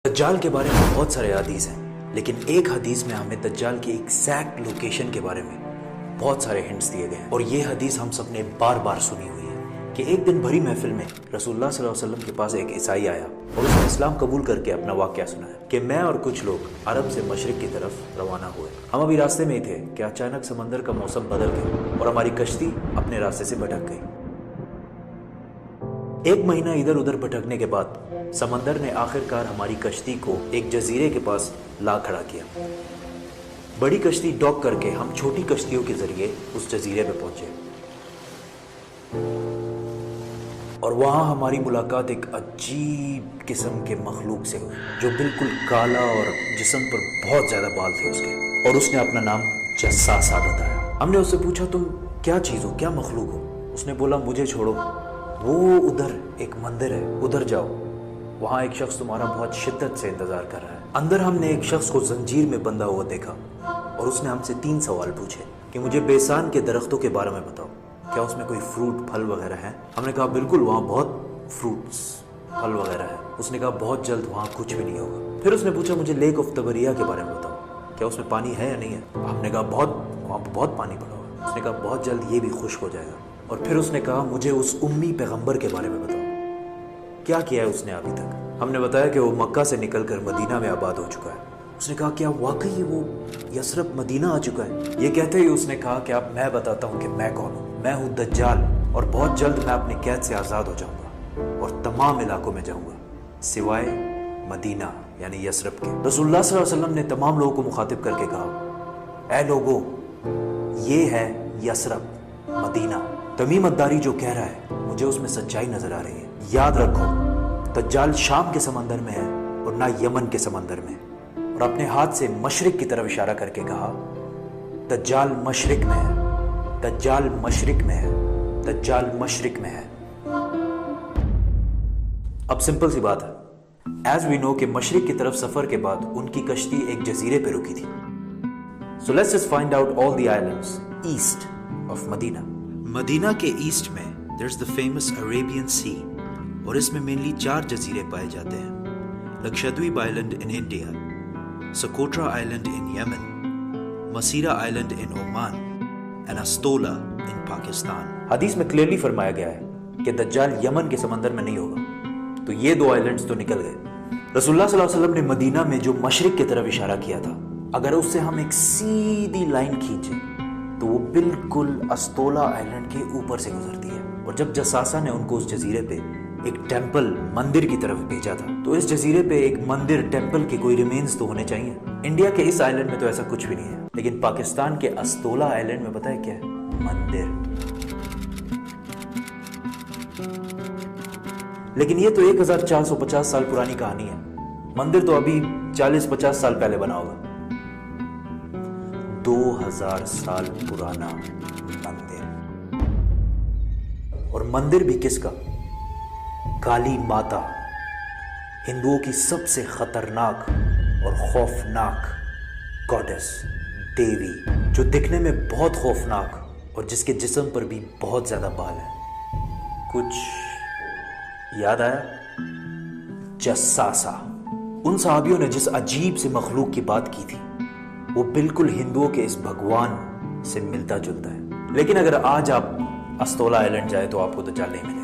دجال کے بارے میں بہت سارے حدیث ہیں، لیکن ایک حدیث میں ہمیں دجال کی ایگزیکٹ لوکیشن کے بارے میں بہت سارے ہنٹس دیے گئے ہیں، اور یہ حدیث ہم سب نے بار بار سنی ہوئی ہے کہ ایک دن بھری محفل میں رسول اللہ صلی اللہ علیہ وسلم کے پاس ایک عیسائی آیا اور اس نے اسلام قبول کر کے اپنا واقعہ سنایا کہ میں اور کچھ لوگ عرب سے مشرق کی طرف روانہ ہوئے۔ ہم ابھی راستے میں ہی تھے کہ اچانک سمندر کا موسم بدل گیا اور ہماری کشتی اپنے راستے سے بھٹک گئی۔ ایک مہینہ ادھر ادھر بھٹکنے کے بعد سمندر نے آخر کار ہماری کشتی کو ایک جزیرے کے پاس لا کھڑا کیا۔ بڑی کشتی ڈاک کر کے ہم چھوٹی کشتیوں کے ذریعے اس جزیرے پہ پہنچے، اور وہاں ہماری ملاقات ایک عجیب قسم کے مخلوق سے ہوئی جو بالکل کالا اور جسم پر بہت زیادہ بال تھے اس کے، اور اس نے اپنا نام جساسا بتایا۔ ہم نے اس سے پوچھا تم کیا چیز ہو، کیا مخلوق ہو؟ اس نے بولا مجھے چھوڑو، وہ ادھر ایک مندر ہے، ادھر جاؤ، وہاں ایک شخص تمہارا بہت شدت سے انتظار کر رہا ہے۔ اندر ہم نے ایک شخص کو زنجیر میں بندھا ہوا دیکھا اور اس نے ہم سے 3 سوال پوچھے کہ مجھے بیسان کے درختوں کے بارے میں بتاؤ، کیا اس میں کوئی فروٹ پھل وغیرہ ہیں؟ ہم نے کہا بالکل، وہاں بہت فروٹس پھل وغیرہ ہے۔ اس نے کہا بہت جلد وہاں کچھ بھی نہیں ہوگا۔ پھر اس نے پوچھا مجھے لیک آف تبریہ کے بارے میں بتاؤ، کیا اس میں پانی ہے یا نہیں ہے؟ ہم نے کہا وہاں بہت پانی پڑا ہوا ہے۔ اس نے کہا بہت جلد یہ بھی خشک ہو جائے گا۔ اور پھر اس نے کہا مجھے اس امی پیغمبر کے بارے میں بتاؤ، کیا کیا ہے اس نے ابھی تک؟ ہم نے بتایا کہ وہ مکہ سے نکل کر مدینہ میں آباد ہو چکا ہے۔ اس نے کہا کیا واقعی وہ یثرب مدینہ آ چکا ہے؟ یہ کہتے ہی اس نے کہا کہ اب میں بتاتا ہوں کہ میں کون ہوں۔ میں ہوں دجال، اور بہت جلد میں اپنی قید سے آزاد ہو جاؤں گا اور تمام علاقوں میں جاؤں گا سوائے مدینہ یعنی یثرب کے۔ رسول اللہ صلی اللہ علیہ وسلم نے تمام لوگوں کو مخاطب کر کے کہا اے لوگو، یہ ہے یثرب مدینہ۔ تمیم الداری جو کہہ رہا ہے مجھے اس میں سچائی نظر آ رہی ہے۔ یاد رکھو دجال شام کے سمندر میں ہے اور نہ یمن کے سمندر میں۔ اور اپنے ہاتھ سے مشرق کی طرف اشارہ کر کے کہا دجال مشرق میں ہے، دجال مشرق میں ہے، دجال مشرق میں ہے۔ اب سمپل سی بات ہے، ایز وی نو کہ مشرق کی طرف سفر کے بعد ان کی کشتی ایک جزیرے پہ رکی تھی۔ So let's just find out all the islands east of مدینہ۔ مدینہ کے ایسٹ میں there's the famous Arabian Sea، اور اس میں مینلی 4 جزیرے پائے جاتے ہیں: Lakshadweep island in India, Socotra island in Yemen, Masirah island in Oman, and Astola in Pakistan. حدیث میں کلیئرلی فرمایا گیا ہے کہ دجال یمن کے سمندر میں نہیں ہوگا، تو یہ 2 آئلینڈز تو نکل گئے۔ رسول اللہ صلی اللہ علیہ وسلم نے مدینہ میں جو مشرق کی طرف اشارہ کیا تھا، اگر اس سے ہم ایک سیدھی لائن کھینچیں تو وہ بالکل استولا آئلینڈ کے اوپر سے گزرتی ہے۔ اور جب جساسا نے ان کو اس جزیرے پہ ایک ٹیمپل مندر کی طرف بھیجا تھا، تو اس جزیرے پہ ایک مندر ٹیمپل کے کوئی ریمینز تو ہونے چاہیے۔ انڈیا کے اس آئلینڈ میں تو ایسا کچھ بھی نہیں ہے، لیکن پاکستان کے استولا آئلینڈ میں پتہ ہے کیا ہے؟ مندر۔ لیکن یہ تو 1450 سال پرانی کہانی ہے، مندر تو ابھی 40-50 سال پہلے بنا ہوگا۔ 2000 سال پرانا مندر، اور مندر بھی کس کا؟ کالی ماتا، ہندوؤں کی سب سے خطرناک اور خوفناک گاڈس، دیوی، جو دکھنے میں بہت خوفناک اور جس کے جسم پر بھی بہت زیادہ بال ہیں۔ کچھ یاد آیا؟ جساسا۔ ان صحابیوں نے جس عجیب سے مخلوق کی بات کی تھی وہ بالکل ہندوؤں کے اس بھگوان سے ملتا جلتا ہے، لیکن اگر آج آپ استولا آئلینڈ جائے تو آپ کو دجال نہیں ملے۔